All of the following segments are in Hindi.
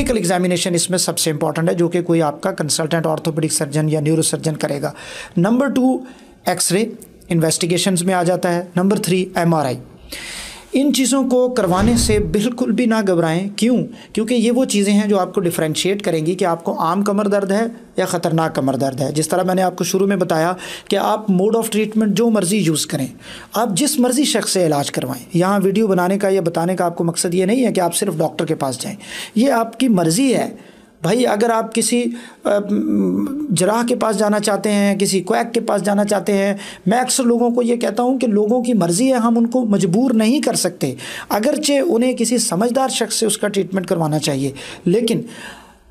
क्लिनिकल एग्जामिनेशन इसमें सबसे इंपॉर्टेंट है, जो कि कोई आपका कंसल्टेंट ऑर्थोपेडिक सर्जन या न्यूरो सर्जन करेगा। नंबर 2 एक्सरे इन्वेस्टिगेशंस में आ जाता है। Number 3 MRI। इन चीज़ों को करवाने से बिल्कुल भी ना घबराएं। क्यों? क्योंकि ये वो चीज़ें हैं जो आपको डिफरेंशिएट करेंगी कि आपको आम कमर दर्द है या ख़तरनाक कमर दर्द है। जिस तरह मैंने आपको शुरू में बताया कि आप मोड ऑफ़ ट्रीटमेंट जो मर्ज़ी यूज़ करें, आप जिस मर्ज़ी शख्स से इलाज करवाएं। यहाँ वीडियो बनाने का या बताने का आपको मकसद ये नहीं है कि आप सिर्फ डॉक्टर के पास जाएँ, ये आपकी मर्ज़ी है भाई। अगर आप किसी जराह के पास जाना चाहते हैं, किसी क्वैक के पास जाना चाहते हैं, मैं अक्सर लोगों को ये कहता हूँ कि लोगों की मर्ज़ी है, हम उनको मजबूर नहीं कर सकते। अगरचे उन्हें किसी समझदार शख्स से उसका ट्रीटमेंट करवाना चाहिए, लेकिन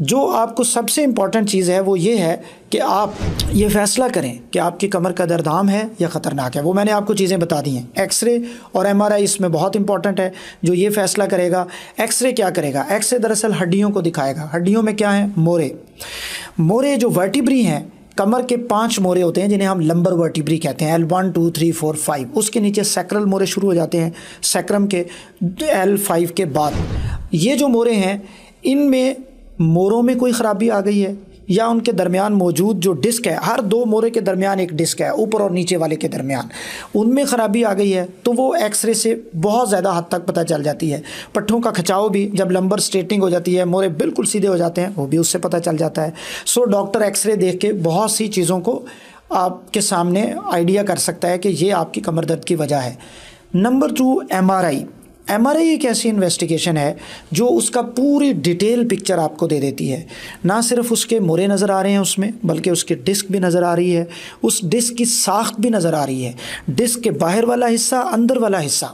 जो आपको सबसे इम्पॉर्टेंट चीज़ है वो ये है कि आप ये फ़ैसला करें कि आपकी कमर का दर्द आम है या ख़तरनाक है। वो मैंने आपको चीज़ें बता दी हैं। एक्सरे और MRI इसमें बहुत इंपॉर्टेंट है, जो ये फ़ैसला करेगा। एक्सरे क्या करेगा? एक्सरे दरअसल हड्डियों को दिखाएगा। हड्डियों में क्या है? मोरे जो वर्टिब्री हैं, कमर के 5 मोरे होते हैं जिन्हें हम लंबर वर्टिब्री कहते हैं। L1 2 3 4 5। उसके नीचे सैक्रल मोरे शुरू हो जाते हैं, सैक्रम के L5 के बाद। ये जो मोरे हैं, इनमें मोरों में कोई ख़राबी आ गई है या उनके दरमियान मौजूद जो डिस्क है, हर 2 मोरे के दरमियान एक डिस्क है, ऊपर और नीचे वाले के दरमियान, उनमें ख़राबी आ गई है, तो वो एक्सरे से बहुत ज़्यादा हद तक पता चल जाती है। पट्ठों का खिंचाव भी, जब लंबर स्ट्रेटनिंग हो जाती है, मोरे बिल्कुल सीधे हो जाते हैं, वो भी उससे पता चल जाता है। सो डॉक्टर एक्सरे देख के बहुत सी चीज़ों को आपके सामने आइडिया कर सकता है कि ये आपकी कमर दर्द की वजह है। नंबर 2 MRI एक ऐसी इन्वेस्टिगेशन है जो उसका पूरी डिटेल पिक्चर आपको दे देती है। ना सिर्फ उसके मोरे नज़र आ रहे हैं उसमें, बल्कि उसकी डिस्क भी नज़र आ रही है, उस डिस्क की साख्त भी नज़र आ रही है। डिस्क के बाहर वाला हिस्सा, अंदर वाला हिस्सा,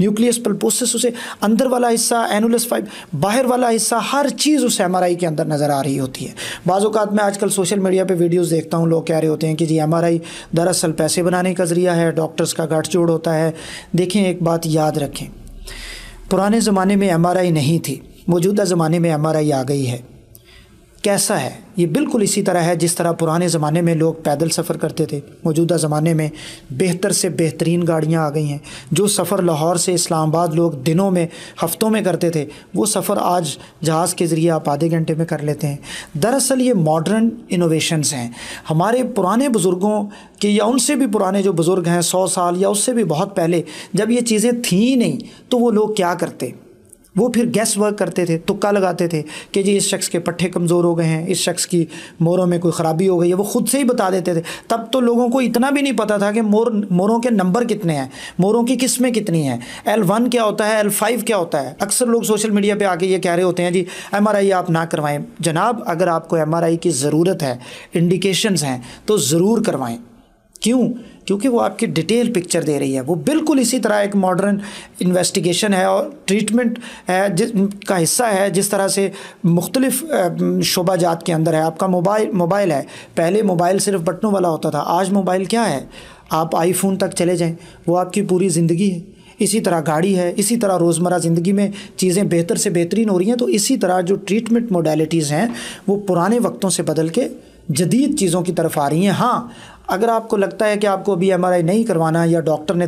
न्यूक्लियस पल्पोसिस उसे अंदर वाला हिस्सा, एनुलस फाइबर बाहर वाला हिस्सा, हर चीज़ उस MRI के अंदर नज़र आ रही होती है। बाज़ औक़ात मैं आजकल सोशल मीडिया पे वीडियोस देखता हूँ, लोग कह रहे होते हैं कि जी MRI दरअसल पैसे बनाने का ज़रिया है, डॉक्टर्स का गठजोड़ होता है। देखें, एक बात याद रखें, पुराने ज़माने में MRI नहीं थी, मौजूदा ज़माने में MRI आ गई है। कैसा है? ये बिल्कुल इसी तरह है जिस तरह पुराने ज़माने में लोग पैदल सफ़र करते थे। मौजूदा ज़माने में बेहतर से बेहतरीन गाड़ियाँ आ गई हैं। जो सफ़र लाहौर से इस्लामाबाद लोग दिनों में, हफ़्तों में करते थे, वो सफ़र आज जहाज़ के ज़रिए आप आधे घंटे में कर लेते हैं। दरअसल ये मॉडर्न इनोवेशंस हैं। हमारे पुराने बुज़ुर्गों के या उनसे भी पुराने जो बुज़ुर्ग हैं, 100 साल या उससे भी बहुत पहले, जब ये चीज़ें थी ही नहीं, तो वो लोग क्या करते? वो फिर गैस वर्क करते थे, तुक्का लगाते थे कि जी इस शख्स के पट्टे कमज़ोर हो गए हैं, इस शख्स की मोरों में कोई ख़राबी हो गई है। वो ख़ुद से ही बता देते थे। तब तो लोगों को इतना भी नहीं पता था कि मोरों के नंबर कितने हैं, मोरों की किस्में कितनी हैं, L1 क्या होता है, L5 क्या होता है। अक्सर लोग सोशल मीडिया पे आके ये कह रहे होते हैं जी MRI आप ना करवाएं। जनाब, अगर आपको MRI की ज़रूरत है, इंडिकेशंस हैं, तो ज़रूर करवाएं। क्यों? क्योंकि वो आपकी डिटेल पिक्चर दे रही है। वो बिल्कुल इसी तरह एक मॉडर्न इन्वेस्टिगेशन है और ट्रीटमेंट है का हिस्सा है, जिस तरह से मुख्तलिफ शोबाजात के अंदर है। आपका मोबाइल है, पहले मोबाइल सिर्फ बटनों वाला होता था, आज मोबाइल क्या है? आप आईफोन तक चले जाएं, वो आपकी पूरी ज़िंदगी है। इसी तरह गाड़ी है, इसी तरह रोज़मर्रा ज़िंदगी में चीज़ें बेहतर से बेहतरीन हो रही हैं। तो इसी तरह जो ट्रीटमेंट मोडेलिटीज़ हैं वो पुराने वक्तों से बदल के जदीद चीज़ों की तरफ आ रही हैं। हाँ, अगर आपको लगता है कि आपको अभी MRI नहीं करवाना या डॉक्टर ने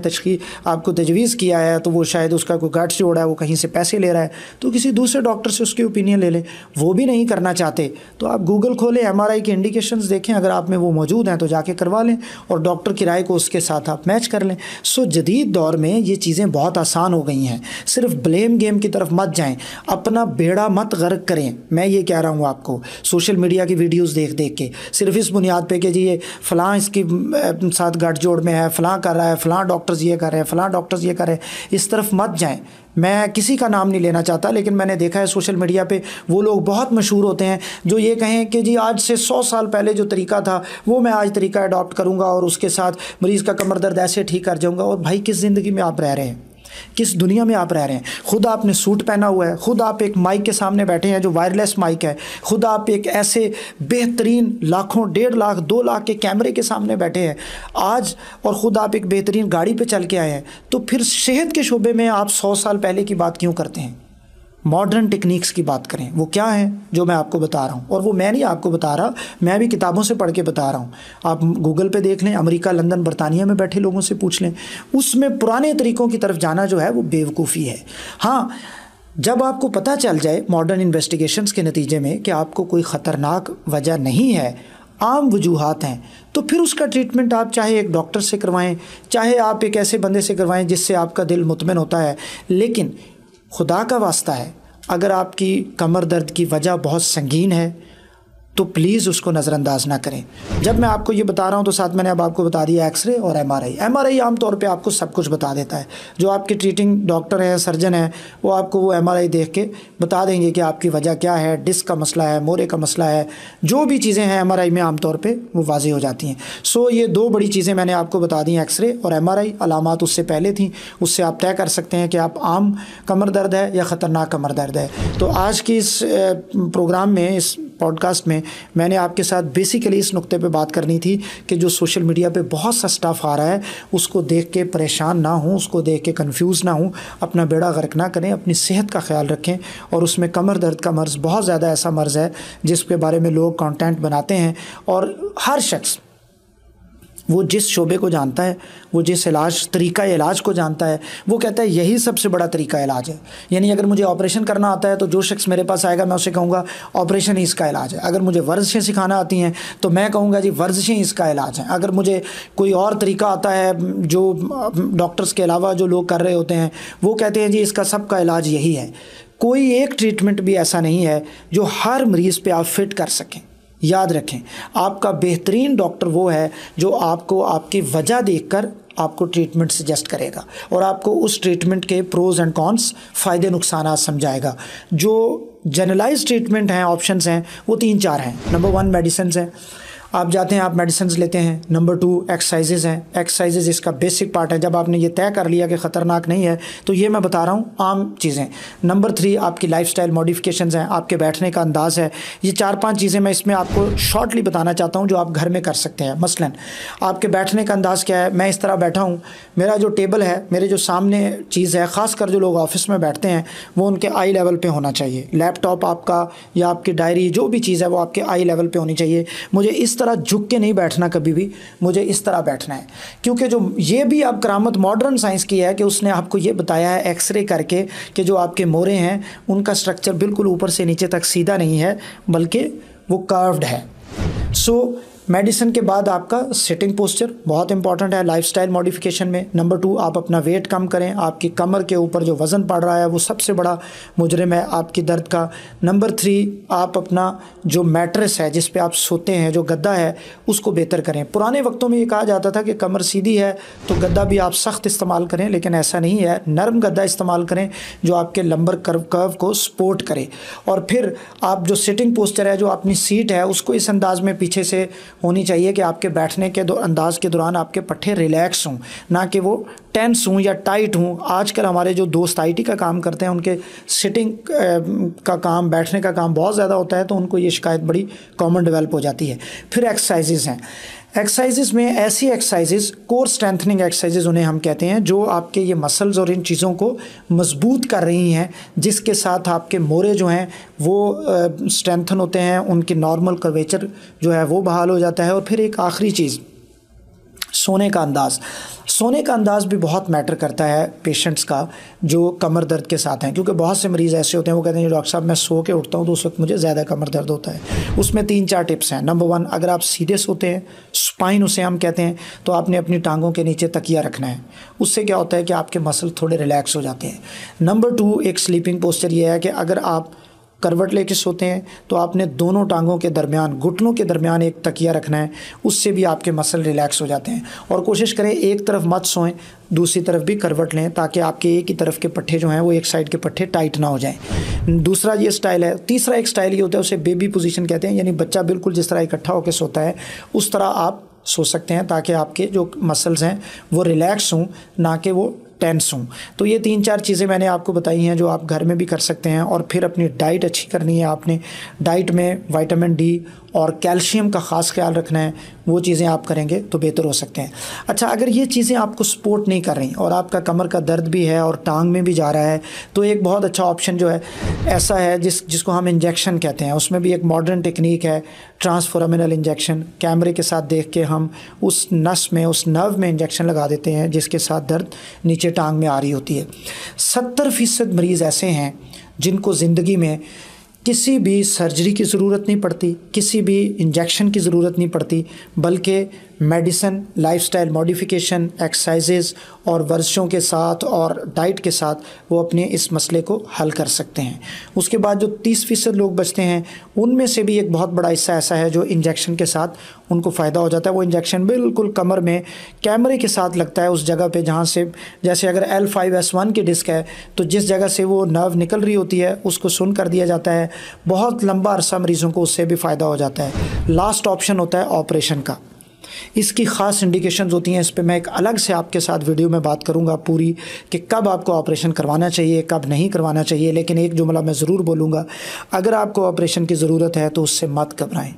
आपको तजवीज़ किया है, तो वो शायद उसका कोई गाठ जोड़ा है, वो कहीं से पैसे ले रहा है, तो किसी दूसरे डॉक्टर से उसकी ओपिनियन ले लें। वो भी नहीं करना चाहते तो आप गूगल खोलें, MRI के इंडिकेशंस देखें, अगर आप में वो मौजूद हैं तो जाके करवा लें और डॉक्टर की राय को उसके साथ आप मैच कर लें। सो जदीद दौर में ये चीज़ें बहुत आसान हो गई हैं। सिर्फ ब्लेम गेम की तरफ मत जाएँ, अपना बेड़ा मत गर्क करें। मैं ये कह रहा हूँ आपको, सोशल मीडिया की वीडियोज़ देख देख के सिर्फ इस बुनियाद पर कि जी ये फ़लाँ की साथ गठजोड़ में है, फ़लाँ कर रहा है, फ़लाँ डॉक्टर्स ये कर रहे हैं, फ़लाँ डॉक्टर्स ये कर रहे हैं, इस तरफ मत जाएं। मैं किसी का नाम नहीं लेना चाहता, लेकिन मैंने देखा है सोशल मीडिया पे वो लोग बहुत मशहूर होते हैं जो ये कहें कि जी आज से 100 साल पहले जो तरीका था वो मैं आज तरीका अडॉप्ट करूँगा और उसके साथ मरीज़ का कमर दर्द ऐसे ठीक कर जाऊँगा। और भाई, किस ज़िंदगी में आप रह रहे हैं? किस दुनिया में आप रह रहे हैं? खुद आपने सूट पहना हुआ है, खुद आप एक माइक के सामने बैठे हैं जो वायरलेस माइक है, खुद आप एक ऐसे बेहतरीन लाखों, 1.5 लाख 2 लाख के कैमरे के सामने बैठे हैं आज, और ख़ुद आप एक बेहतरीन गाड़ी पे चल के आए हैं। तो फिर सेहत के शोबे में आप 100 साल पहले की बात क्यों करते हैं? मॉडर्न टेक्निक्स की बात करें। वो क्या है जो मैं आपको बता रहा हूँ, और वो मैं नहीं आपको बता रहा, मैं भी किताबों से पढ़ के बता रहा हूँ। आप गूगल पे देख लें, अमेरिका, लंदन, बरतानिया में बैठे लोगों से पूछ लें, उसमें पुराने तरीक़ों की तरफ जाना जो है वो बेवकूफ़ी है। हाँ, जब आपको पता चल जाए मॉडर्न इन्वेस्टिगेशंस के नतीजे में कि आपको कोई ख़तरनाक वजह नहीं है, आम वजूहात हैं, तो फिर उसका ट्रीटमेंट आप चाहे एक डॉक्टर से करवाएं, चाहे आप एक ऐसे बंदे से करवाएं जिससे आपका दिल मुतमिन होता है। लेकिन खुदा का वास्ता है, अगर आपकी कमर दर्द की वजह बहुत संगीन है तो प्लीज़ उसको नज़रअंदाज ना करें। जब मैं आपको ये बता रहा हूँ तो साथ मैंने अब आपको बता दिया एक्सरे और एमआरआई। एमआरआई आमतौर पे आपको सब कुछ बता देता है। जो आपके ट्रीटिंग डॉक्टर है, सर्जन है, वो आपको वो एमआरआई देख के बता देंगे कि आपकी वजह क्या है, डिस्क का मसला है, मोरे का मसला है, जो भी चीज़ें हैं एमआरआई में आमतौर पर वो वाज़ेह हो जाती हैं। सो ये दो बड़ी चीज़ें मैंने आपको बता दी, एक्सरे और एमआरआई। अलामात उससे पहले थी, उससे आप तय कर सकते हैं कि आप आम कमर दर्द है या ख़तरनाक कमर दर्द है। तो आज की इस प्रोग्राम में, इस पॉडकास्ट में मैंने आपके साथ बेसिकली इस नुक्ते पे बात करनी थी कि जो सोशल मीडिया पे बहुत सा स्टफ़ आ रहा है उसको देख के परेशान ना हों, उसको देख के कंफ्यूज ना हों, अपना बेड़ा गर्क ना करें, अपनी सेहत का ख्याल रखें। और उसमें कमर दर्द का मर्ज़ बहुत ज़्यादा ऐसा मर्ज़ है जिसके बारे में लोग कंटेंट बनाते हैं और हर शख्स वो जिस शोबे को जानता है, वो जिस तरीका इलाज को जानता है, वो कहता है यही सबसे बड़ा तरीका इलाज है। यानी अगर मुझे ऑपरेशन करना आता है तो जो शख्स मेरे पास आएगा मैं उसे कहूँगा ऑपरेशन ही इसका इलाज है। अगर मुझे वर्जिशें सिखाना आती हैं तो मैं कहूँगा जी वर्जिशें इसका इलाज है। अगर मुझे कोई और तरीका आता है जो डॉक्टर्स के अलावा जो लोग कर रहे होते हैं, वो कहते हैं जी इसका सबका इलाज यही है। कोई एक ट्रीटमेंट भी ऐसा नहीं है जो हर मरीज़ पे आप फिट कर सकें। याद रखें, आपका बेहतरीन डॉक्टर वो है जो आपको आपकी वजह देखकर आपको ट्रीटमेंट सजेस्ट करेगा और आपको उस ट्रीटमेंट के प्रोज एंड कॉन्स, फ़ायदे नुकसान समझाएगा। जो जनरलाइज ट्रीटमेंट हैं, ऑप्शंस हैं, वो 3-4 हैं। नंबर 1 मेडिसिन है, आप जाते हैं, आप मेडिसिन लेते हैं। नंबर 2 एक्सरसाइजेज़ हैं। एक्सरसाइजेज़ इसका बेसिक पार्ट है। जब आपने ये तय कर लिया कि ख़तरनाक नहीं है तो ये मैं बता रहा हूँ आम चीज़ें। नंबर 3 आपकी लाइफस्टाइल मॉडिफिकेशंस हैं, आपके बैठने का अंदाज़ है। ये 4-5 चीज़ें मैं इसमें आपको शॉर्टली बताना चाहता हूँ जो आप घर में कर सकते हैं। मसलन आपके बैठने का अंदाज़ क्या है। मैं इस तरह बैठा हूँ, मेरा जो टेबल है, मेरे जो सामने चीज़ है, ख़ासकर जो लोग ऑफिस में बैठते हैं वो उनके आई लेवल पे होना चाहिए। लैपटॉप आपका या आपकी डायरी जो भी चीज़ है वो आपके आई लेवल पे होनी चाहिए। मुझे इस तरह झुक के नहीं बैठना कभी भी, मुझे इस तरह बैठना है। क्योंकि जो ये भी अब करामत मॉडर्न साइंस की है कि उसने आपको ये बताया है एक्सरे करके कि जो आपके मोरे हैं उनका स्ट्रक्चर बिल्कुल ऊपर से नीचे तक सीधा नहीं है बल्कि वो कर्व्ड है। सो मेडिसिन के बाद आपका सिटिंग पोस्चर बहुत इंपॉर्टेंट है लाइफस्टाइल मॉडिफिकेशन में। नंबर 2 आप अपना वेट कम करें। आपकी कमर के ऊपर जो वज़न पड़ रहा है वो सबसे बड़ा मुजरिम है आपकी दर्द का। नंबर 3 आप अपना जो मैट्रेस है जिस पे आप सोते हैं, जो गद्दा है, उसको बेहतर करें। पुराने वक्तों में ये कहा जाता था कि कमर सीधी है तो गद्दा भी आप सख्त इस्तेमाल करें, लेकिन ऐसा नहीं है। नरम गद्दा इस्तेमाल करें जो आपके लंबर कर्व को सपोर्ट करे। और फिर आप जो सिटिंग पोस्चर है, जो अपनी सीट है, उसको इस अंदाज़ में पीछे से होनी चाहिए कि आपके बैठने के अंदाज़ के दौरान आपके पट्टे रिलैक्स हों, ना कि वो टेंस हों या टाइट हों। आजकल हमारे जो दोस्त आईटी का काम करते हैं उनके सिटिंग का काम, बैठने का काम बहुत ज़्यादा होता है, तो उनको ये शिकायत बड़ी कॉमन डेवलप हो जाती है। फिर एक्सरसाइजेज़ हैं। एक्सरसाइजेज़ में ऐसी एक्सरसाइजेज़, कोर स्ट्रेंथनिंग एक्सरसाइजेज़ उन्हें हम कहते हैं, जो आपके ये मसल्स और इन चीज़ों को मजबूत कर रही हैं, जिसके साथ आपके मोरे जो हैं वो स्ट्रेंथन होते हैं, उनकी नॉर्मल कर्वेचर जो है वो बहाल हो जाता है। और फिर एक आखिरी चीज़, सोने का अंदाज़। सोने का अंदाज़ भी बहुत मैटर करता है पेशेंट्स का जो कमर दर्द के साथ हैं, क्योंकि बहुत से मरीज़ ऐसे होते हैं वो कहते हैं डॉक्टर साहब मैं सो के उठता हूँ तो उस वक्त मुझे ज़्यादा कमर दर्द होता है। उसमें 3-4 टिप्स हैं। नंबर 1, अगर आप सीधे सोते हैं, स्पाइन उसे हम कहते हैं, तो आपने अपनी टांगों के नीचे तकिया रखना है। उससे क्या होता है कि आपके मसल थोड़े रिलैक्स हो जाते हैं। नंबर 2, एक स्लीपिंग पोस्चर ये है कि अगर आप करवट लेके सोते हैं तो आपने दोनों टांगों के दरमियान, घुटनों के दरमियान एक तकिया रखना है। उससे भी आपके मसल रिलैक्स हो जाते हैं। और कोशिश करें एक तरफ मत सोएं, दूसरी तरफ भी करवट लें, ताकि आपके एक ही तरफ के पट्टे जो हैं वो एक साइड के पट्टे टाइट ना हो जाएं। दूसरा ये स्टाइल है। तीसरा एक स्टाइल ये होता है, उसे बेबी पोजीशन कहते हैं, यानी बच्चा बिल्कुल जिस तरह इकट्ठा होकर सोता है उस तरह आप सो सकते हैं, ताकि आपके जो मसल्स हैं वो रिलैक्स हों, ना कि वो टेंस हूँ। तो ये 3-4 चीज़ें मैंने आपको बताई हैं जो आप घर में भी कर सकते हैं। और फिर अपनी डाइट अच्छी करनी है आपने। डाइट में विटामिन डी और कैल्शियम का ख़ास ख्याल रखना है। वो चीज़ें आप करेंगे तो बेहतर हो सकते हैं। अच्छा, अगर ये चीज़ें आपको सपोर्ट नहीं कर रही और आपका कमर का दर्द भी है और टांग में भी जा रहा है, तो एक बहुत अच्छा ऑप्शन जो है ऐसा है जिसको हम इंजेक्शन कहते हैं। उसमें भी एक मॉडर्न टेक्निक है, ट्रांसफोरामिनल इंजेक्शन। कैमरे के साथ देख के हम उस नस में, उस नर्व में इंजेक्शन लगा देते हैं जिसके साथ दर्द नीचे टांग में आ रही होती है। 70% मरीज़ ऐसे हैं जिनको ज़िंदगी में किसी भी सर्जरी की ज़रूरत नहीं पड़ती, किसी भी इंजेक्शन की ज़रूरत नहीं पड़ती, बल्कि मेडिसिन, लाइफस्टाइल मॉडिफिकेशन, एक्सरसाइजेज़ और वर्जिशों के साथ और डाइट के साथ वो अपने इस मसले को हल कर सकते हैं। उसके बाद जो 30% लोग बचते हैं उनमें से भी एक बहुत बड़ा हिस्सा ऐसा है जो इंजेक्शन के साथ उनको फ़ायदा हो जाता है। वो इंजेक्शन बिल्कुल कमर में कैमरे के साथ लगता है, उस जगह पे जहाँ से, जैसे अगर L5S1 की डिस्क है तो जिस जगह से वो नर्व निकल रही होती है उसको सुन कर दिया जाता है। बहुत लंबा अरसा मरीज़ों को उससे भी फ़ायदा हो जाता है। लास्ट ऑप्शन होता है ऑपरेशन का। इसकी ख़ास इंडिकेशंस होती हैं, इस पे मैं एक अलग से आपके साथ वीडियो में बात करूंगा पूरी कि कब आपको ऑपरेशन करवाना चाहिए, कब नहीं करवाना चाहिए। लेकिन एक जुमला मैं ज़रूर बोलूँगा, अगर आपको ऑपरेशन की ज़रूरत है तो उससे मत घबराएं,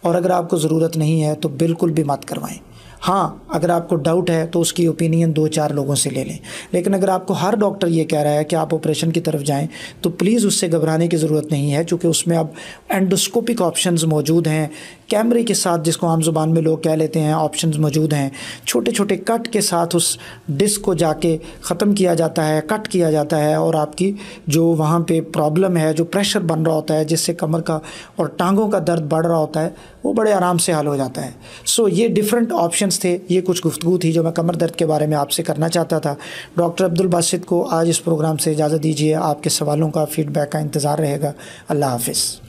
और अगर आपको ज़रूरत नहीं है तो बिल्कुल भी मत करवाएं। हाँ, अगर आपको डाउट है तो उसकी ओपिनियन 2-4 लोगों से ले लें। लेकिन अगर आपको हर डॉक्टर ये कह रहा है कि आप ऑपरेशन की तरफ जाएं तो प्लीज़ उससे घबराने की ज़रूरत नहीं है, क्योंकि उसमें अब एंडोस्कोपिक ऑप्शंस मौजूद हैं, कैमरे के साथ, जिसको आम ज़ुबान में लोग कह लेते हैं, ऑप्शंस मौजूद हैं। छोटे छोटे कट के साथ उस डिस्क को जाके ख़त्म किया जाता है, कट किया जाता है, और आपकी जो वहाँ पे प्रॉब्लम है, जो प्रेशर बन रहा होता है जिससे कमर का और टांगों का दर्द बढ़ रहा होता है, वो बड़े आराम से हल हो जाता है। सो ये डिफरेंट ऑप्शंस थे, ये कुछ गुफ्तगू थी जो मैं कमर दर्द के बारे में आपसे करना चाहता था। डॉक्टर अब्दुल बासित को आज इस प्रोग्राम से इजाज़त दीजिए। आपके सवालों का, फीडबैक का इंतज़ार रहेगा। अल्लाह हाफ़िज़।